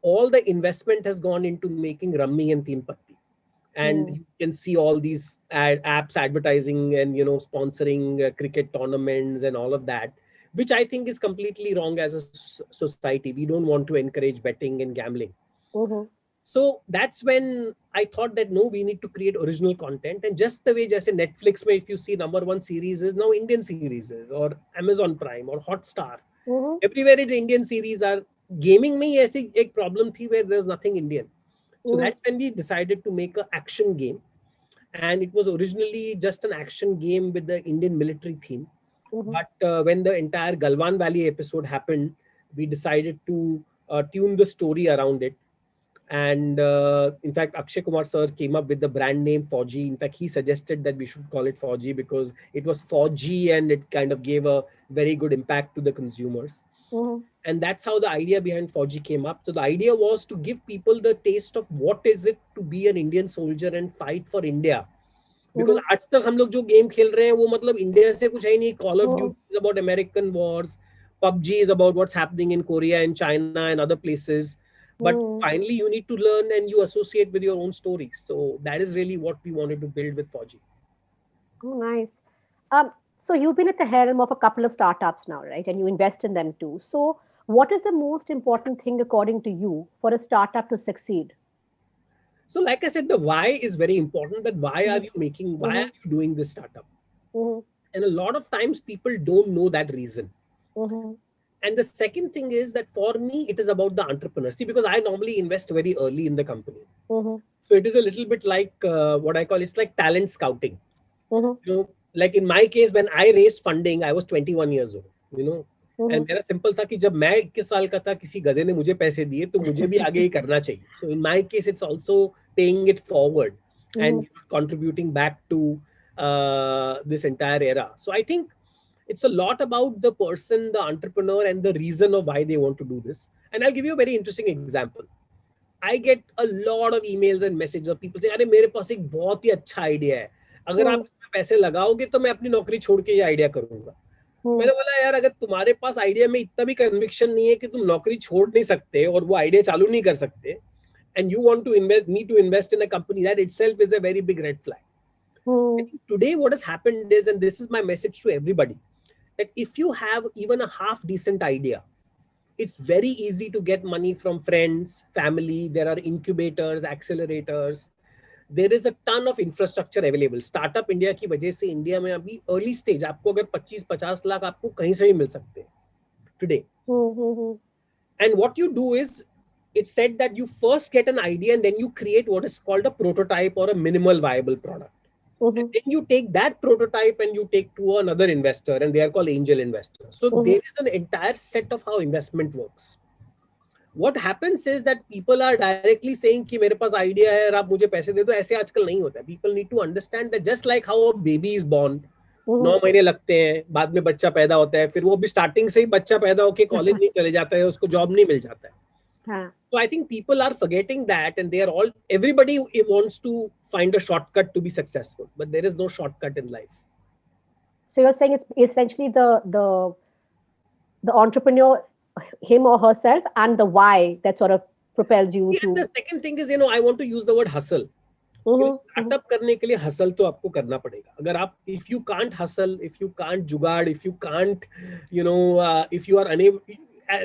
all the investment has gone into making Rummy and Teen Patti. And Hmm. you can see all these apps advertising and sponsoring cricket tournaments and all of that, which I think is completely wrong as a society. We don't want to encourage betting and gambling. Mhm. So that's when I thought that no, we need to create original content. And just the way जैसे Netflix में, if you see number one series is now Indian series is, or Amazon Prime or Hotstar, Mhm. everywhere it's Indian series are. Gaming में ही ऐसी एक problem थी where there was nothing Indian. So Mhm. that's when we decided to make an action game. And it was originally just an action game with the Indian military theme. Mhm. But when the entire Galwan Valley episode happened, we decided to tune the story around it. And in fact, Akshay Kumar sir came up with the brand name 4G. In fact, he suggested that we should call it 4G because it was 4G and it kind of gave a very good impact to the consumers. Mhm. And that's how the idea behind 4G came up. So the idea was to give people the taste of what is it to be an Indian soldier and fight for India. Because Mhm. आज तक हम लोग जो game खेल रहे हैं वो मतलब इंडिया से कुछ है ही नहीं. Call of Mhm. Duty is about American wars, PUBG is about what's happening in Korea and China and other places. But finally, you need to learn and you associate with your own stories. So that is really what we wanted to build with Fauji. Oh, nice. So you've been at the helm of a couple of startups now, right? And you invest in them too. So what is the most important thing, according to you, for a startup to succeed? So like I said, the why is very important. That why are you making, why are you doing this startup? And a lot of times people don't know that reason. And the second thing is that for me, it is about the entrepreneur. See, because I normally invest very early in the company. So it is a little bit like what I call, it's like talent scouting. You know, like in my case, when I raised funding, I was 21 years old, you know. And मेरा simple था कि जब मैं 21 साल का था, किसी गधे ने मुझे पैसे दिए, तो मुझे भी आगे ही करना चाहिए. So in my case, it's also paying it forward and contributing back to this entire era. So I think it's a lot about the person, the entrepreneur, and the reason of why they want to do this. And I'll give you a very interesting example. I get a lot of emails and messages of people saying, अरे मेरे पास एक बहुत ही अच्छा idea है, अगर आप इसमें पैसे लगाओगे तो मैं अपनी नौकरी छोड़ के ये आइडिया करूंगा. मैंने बोला यार, अगर तुम्हारे पास आइडिया में इतना भी कन्विक्शन नहीं है कि तुम नौकरी छोड़ नहीं सकते और वो आइडिया चालू नहीं कर सकते, and you want to invest in a company, that itself is a very big red flag. Today what has happened is, and this is my message to everybody, that if you have even a half decent idea, it's very easy to get money from friends, family. There are incubators, accelerators. There is a ton of infrastructure available. Startup India की वजह से India में अभी early stage आपको अगर 25-50 लाख आपको कहीं से भी मिल सकते हैं today. And what you do is, it's said that you first get an idea and then you create what is called a prototype or a minimal viable product. And then you take that prototype and you take to another investor, and they are called angel investors. So there is an entire set of how investment works. What happens is that people are directly saying कि मेरे पास idea है और आप मुझे पैसे दे दो. ऐसे आजकल नहीं होता है. People need to understand that just like how a baby is born, 9 महीने लगते हैं, बाद में बच्चा पैदा होता है, फिर वो भी स्टार्टिंग से ही बच्चा पैदा होके कॉलेज नहीं चले जाता है, उसको जॉब नहीं मिल जाता है. So I think people are forgetting that, and they are all, everybody wants to find a shortcut to be successful, but there is no shortcut in life. So you're saying it's essentially the entrepreneur, him or herself, and the why that sort of propels you to. The second thing is, I want to use the word hustle. Startup करने के लिए hustle तो आपको करना पड़ेगा. अगर आप, if you can't hustle, if you can't जुगाड़, if you can't, if you are unable,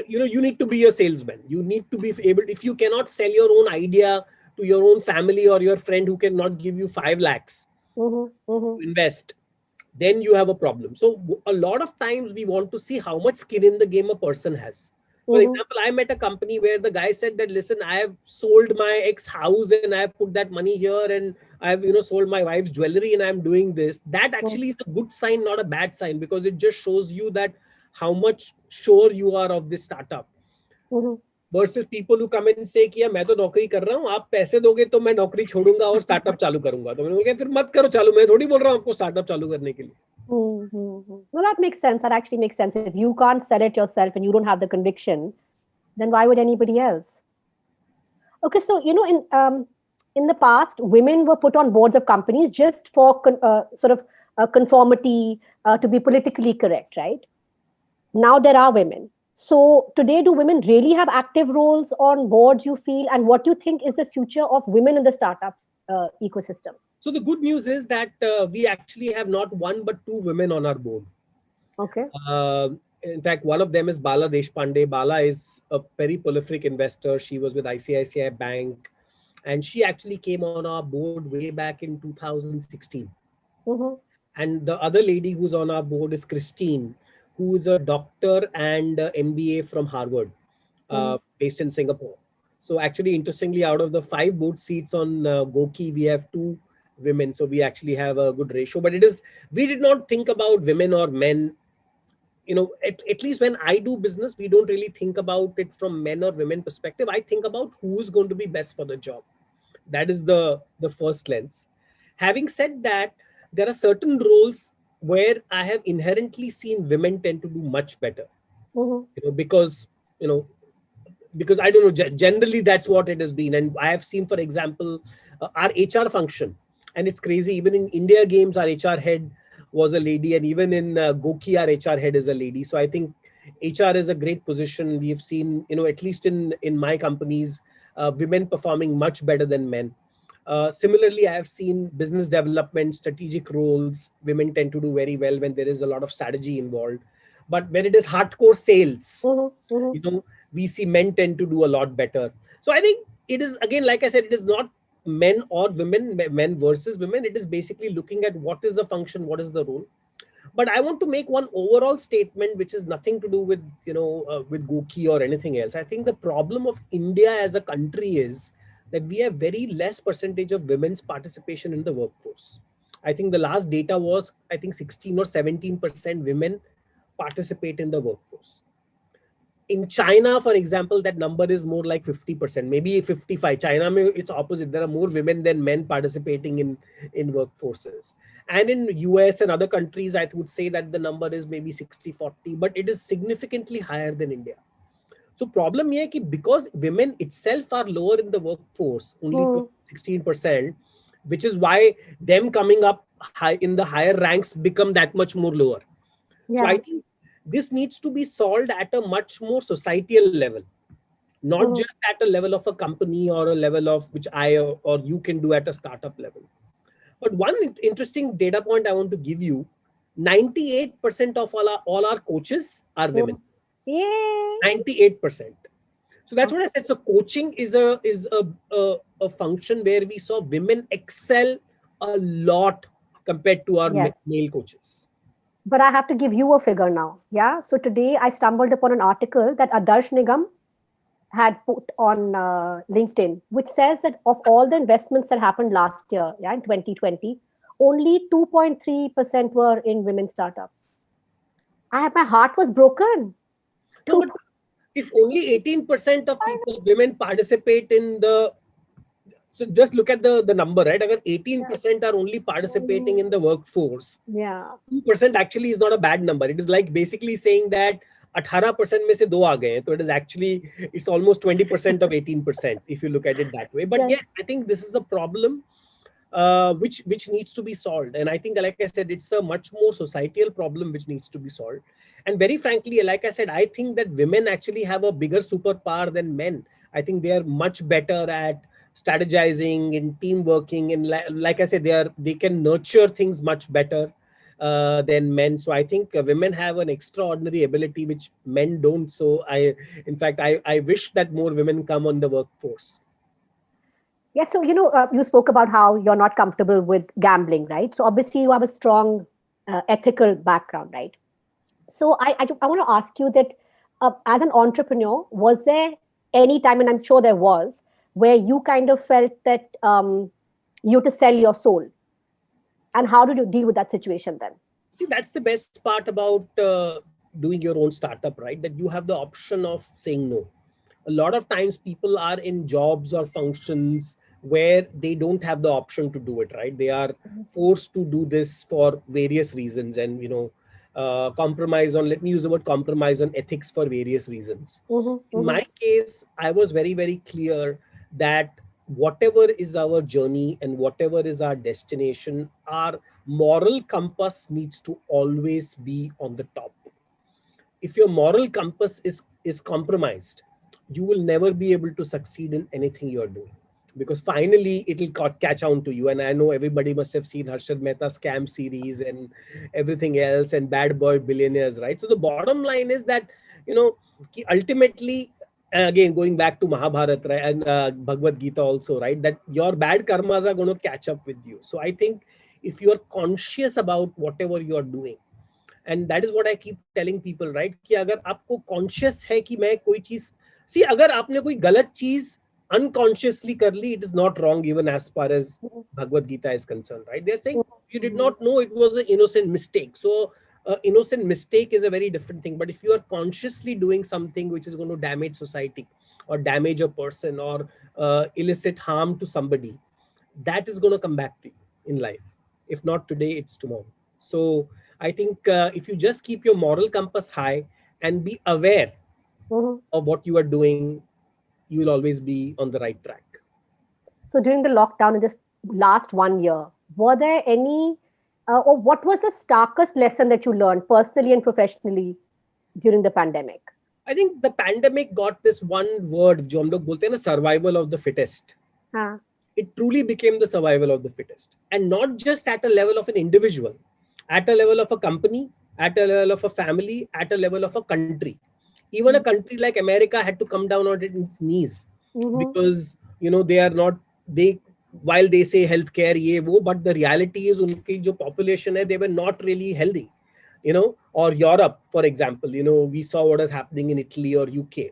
you need to be a salesman. You need to be able, if you cannot sell your own idea to your own family or your friend who cannot give you 5 lakhs to invest, then you have a problem. So a lot of times we want to see how much skin in the game a person has. For example, I met a company where the guy said that, listen, I have sold my ex house and I have put that money here, and I have, sold my wife's jewelry and I'm doing this. That actually is a good sign, not a bad sign, because it just shows you that how much sure you are of this startup. Versus people who come and say कि यार मैं तो नौकरी कर रहा हूँ, आप पैसे दोगे तो मैं नौकरी छोड़ूंगा और स्टार्टअप चालू करूंगा. तो मैंने बोला फिर मत करो चालू, मैं थोड़ी बोल रहा हूँ आपको स्टार्टअप चालू करने के लिए. Well, that makes sense. That actually makes sense. If you can't sell it yourself and you don't have the conviction, then why would anybody else? Okay, so in the past, women were put on boards of companies just for sort of conformity, to be politically correct, right? Now there are women. So today, do women really have active roles on boards, you feel? And what do you think is the future of women in the startups ecosystem? So the good news is that we actually have not 1 but 2 women on our board. Okay. In fact, one of them is Bala Deshpande. Bala is a very prolific investor. She was with ICICI Bank, and she actually came on our board way back in 2016. And the other lady who's on our board is Christine, who is a doctor and MBA from Harvard, based in Singapore. So actually, interestingly, out of the 5 board seats on Goki, we have 2 women. So we actually have a good ratio. But we did not think about women or men. At least when I do business, we don't really think about it from men or women perspective. I think about who's going to be best for the job. That is the first lens. Having said that, there are certain roles where I have inherently seen women tend to do much better. Because I don't know, generally that's what it has been. And I have seen, for example, our HR function, and it's crazy, even in India Games, our HR head was a lady, and even in Goki, our HR head is a lady. So I think HR is a great position. We have seen, at least in my companies, women performing much better than men. Similarly, I have seen business development, strategic roles. Women tend to do very well when there is a lot of strategy involved. But when it is hardcore sales, Mm-hmm. Mm-hmm. you know, we see men tend to do a lot better. So I think it is, again, like I said, it is not men or women, men versus women. It is basically looking at what is the function, what is the role. But I want to make one overall statement, which is nothing to do with, with Goki or anything else. I think the problem of India as a country is that we have very less percentage of women's participation in the workforce. I think the last data was, I think 16 or 17% women participate in the workforce. In China, for example, that number is more like 50%, maybe 55. China, it's opposite. There are more women than men participating in workforces. And in US and other countries, I would say that the number is maybe 60-40, but it is significantly higher than India. So problem here is because women itself are lower in the workforce, only 16%, which is why them coming up high in the higher ranks become that much more lower. So I think this needs to be solved at a much more societal level, not just at a level of a company or a level of which I or you can do at a startup level. But one interesting data point I want to give you, 98% of all our coaches are women. Yay. 98%. So that's what I said. So coaching is a function where we saw women excel a lot compared to our male coaches. But I have to give you a figure now. Yeah. So today I stumbled upon an article that Adarsh Nigam had put on LinkedIn, which says that of all the investments that happened last year, in 2020, only 2.3% were in women startups. My heart was broken. No, but if only 18% of women participate in the, so just look at the number, right? Agar 18% are only participating in the workforce. 2% actually is not a bad number. It is like basically saying that 18% में से दो आ गए हैं. So it is actually, it's almost 20% of 18% if you look at it that way. But yes, I think this is a problem which needs to be solved. And I think, like I said, it's a much more societal problem which needs to be solved. And very frankly, like I said, I think that women actually have a bigger superpower than men. I think they are much better at strategizing and team working, and like I said, they can nurture things much better than men. So I think women have an extraordinary ability which men don't. So in fact, I wish that more women come on the workforce. Yes, so you spoke about how you're not comfortable with gambling, right? So obviously you have a strong ethical background, right? So I want to ask you that as an entrepreneur, was there any time, and I'm sure there was, where you kind of felt that you had to sell your soul? And how did you deal with that situation then? See, that's the best part about doing your own startup, right? That you have the option of saying no. A lot of times people are in jobs or functions where they don't have the option to do it, right? They are forced to do this for various reasons, and compromise on, let me use the word compromise on ethics for various reasons. In my case, I was very, very clear that whatever is our journey and whatever is our destination, our moral compass needs to always be on the top. If your moral compass is compromised, you will never be able to succeed in anything you're doing, because finally it will catch on to you. And I know everybody must have seen Harshad Mehta scam series and everything else, and Bad Boy Billionaires, right? So the bottom line is that, ultimately, again, going back to Mahabharata, right, and Bhagavad Gita also, right, that your bad karmas are going to catch up with you. So I think if you are conscious about whatever you are doing, and that is what I keep telling people, right, कि अगर आपको conscious है कि मैं कोई चीज, see, अगर आपने कोई गलत चीज unconsciously कर ली, it is not wrong even as far as Bhagavad Gita is concerned, right? They're saying you did not know, it was an innocent mistake. So innocent mistake is a very different thing. But if you are consciously doing something which is going to damage society or damage a person or illicit harm to somebody, that is going to come back to you in life. If not today, it's tomorrow. So I think if you just keep your moral compass high and be aware of what you are doing, you will always be on the right track. So during the lockdown in this last 1 year, were there any, or what was the starkest lesson that you learned personally and professionally during the pandemic? I think the pandemic got this one word, जो हम लोग बोलते हैं ना, survival of the fittest. Huh. It truly became the survival of the fittest, and not just at a level of an individual, at a level of a company, at a level of a family, at a level of a country. Even a country like America had to come down on its knees because they are not, they, while they say healthcare ye wo, but the reality is unki jo population hai, they were not really healthy, or Europe, for example, we saw what is happening in Italy or UK.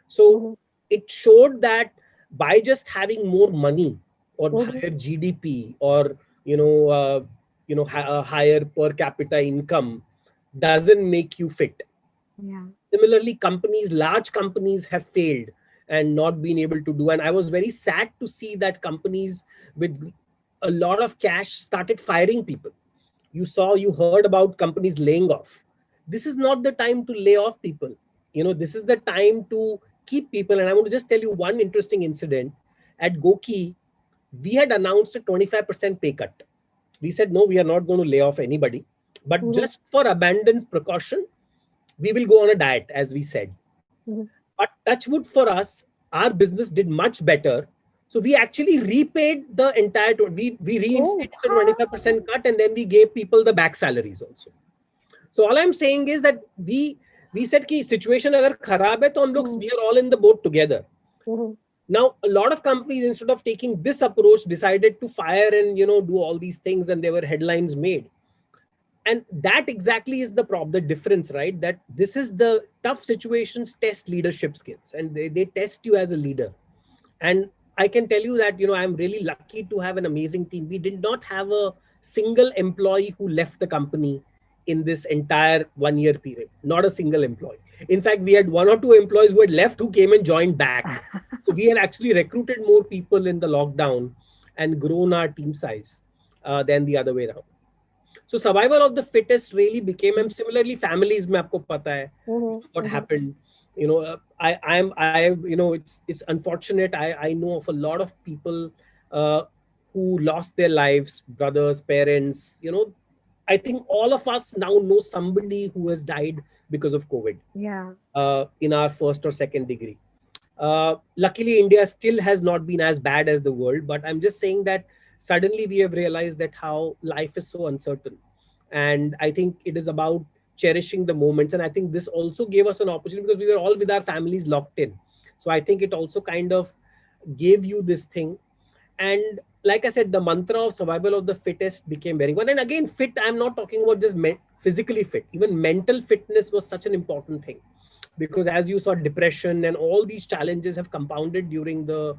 So it showed that by just having more money or higher GDP or a higher per capita income doesn't make you fit. Yeah. Similarly, large companies have failed and not been able to do. And I was very sad to see that companies with a lot of cash started firing people. You heard about companies laying off. This is not the time to lay off people. This is the time to keep people. And I want to just tell you one interesting incident. At Goki, we had announced a 25% pay cut. We said, no, we are not going to lay off anybody. But just for abundance precaution, we will go on a diet, as we said. But touch wood for us, our business did much better. So we actually repaid the entire, we reinstated the 25% cut, and then we gave people the back salaries also. So all I'm saying is that we said ki situation agar kharab hai, to hum log, we are all in the boat together. Now, a lot of companies, instead of taking this approach, decided to fire and do all these things, and there were headlines made. And that exactly is the problem, the difference, right? That this is the tough situations test leadership skills, and they test you as a leader. And I can tell you that, I'm really lucky to have an amazing team. We did not have a single employee who left the company in this entire 1 year period. Not a single employee. In fact, we had 1 or 2 employees who had left who came and joined back. So we had actually recruited more people in the lockdown and grown our team size than the other way around. So survival of the fittest really became, and similarly families mein aapko pata hai what happened. It's unfortunate. I know of a lot of people who lost their lives, brothers, parents. I think all of us now know somebody who has died because of COVID. Yeah. In our first or second degree. Luckily, India still has not been as bad as the world, but I'm just saying that suddenly we have realized that how life is so uncertain. And I think it is about cherishing the moments. And I think this also gave us an opportunity because we were all with our families locked in. So I think it also kind of gave you this thing. And like I said, the mantra of survival of the fittest became very good. And again, fit, I'm not talking about just physically fit. Even mental fitness was such an important thing. Because as you saw, depression and all these challenges have compounded during the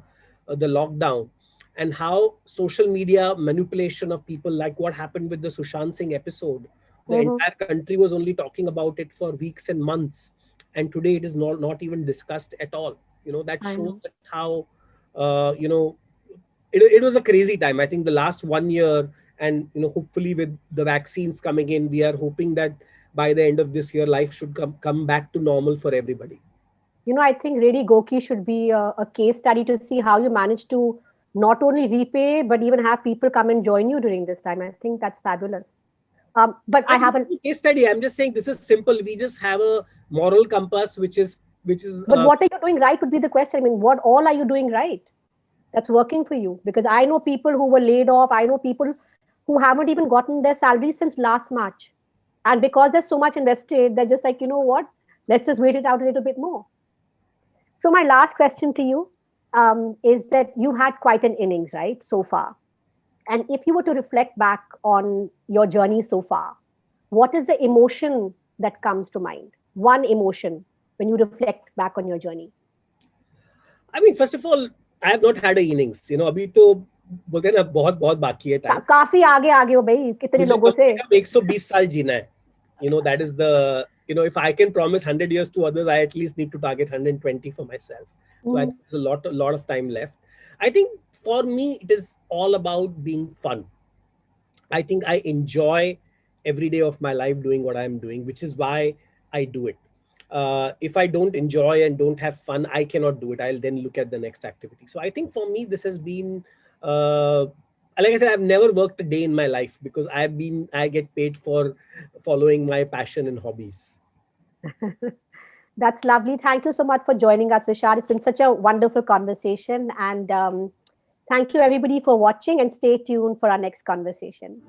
lockdown, and how social media manipulation of people, like what happened with the Sushant Singh episode, the entire country was only talking about it for weeks and months, and today it is not even discussed at all. That shows that how it was a crazy time. I think the last 1 year, and hopefully with the vaccines coming in, we are hoping that by the end of this year, life should come back to normal for everybody. I think really Goki should be a case study to see how you manage to not only repay, but even have people come and join you during this time. I think that's fabulous. But I haven't. Case study. I'm just saying this is simple. We just have a moral compass, which is. But what are you doing right would be the question. I mean, what all are you doing right that's working for you? Because I know people who were laid off. I know people who haven't even gotten their salary since last March. And because there's so much invested, they're just like, you know what? Let's just wait it out a little bit more. So my last question to you is that you had quite an innings, right, so far. And if you were to reflect back on your journey so far, what is the emotion that comes to mind? One emotion when you reflect back on your journey. I mean, first of all, I have not had an innings. अभी तो बोलते हैं ना बहुत बहुत बाकी है time. काफी आगे हो भाई कितने लोगों से. 120 साल जीना है. That is the, if I can promise 100 years to others, I at least need to target 120 for myself. So I think there's a lot of time left. I think for me, it is all about being fun. I think I enjoy every day of my life doing what I'm doing, which is why I do it. If I don't enjoy and don't have fun, I cannot do it. I'll then look at the next activity. So I think for me, this has been, like I said, I've never worked a day in my life because I get paid for following my passion and hobbies. That's lovely. Thank you so much for joining us, Vishal. It's been such a wonderful conversation. And thank you, everybody, for watching, and stay tuned for our next conversation.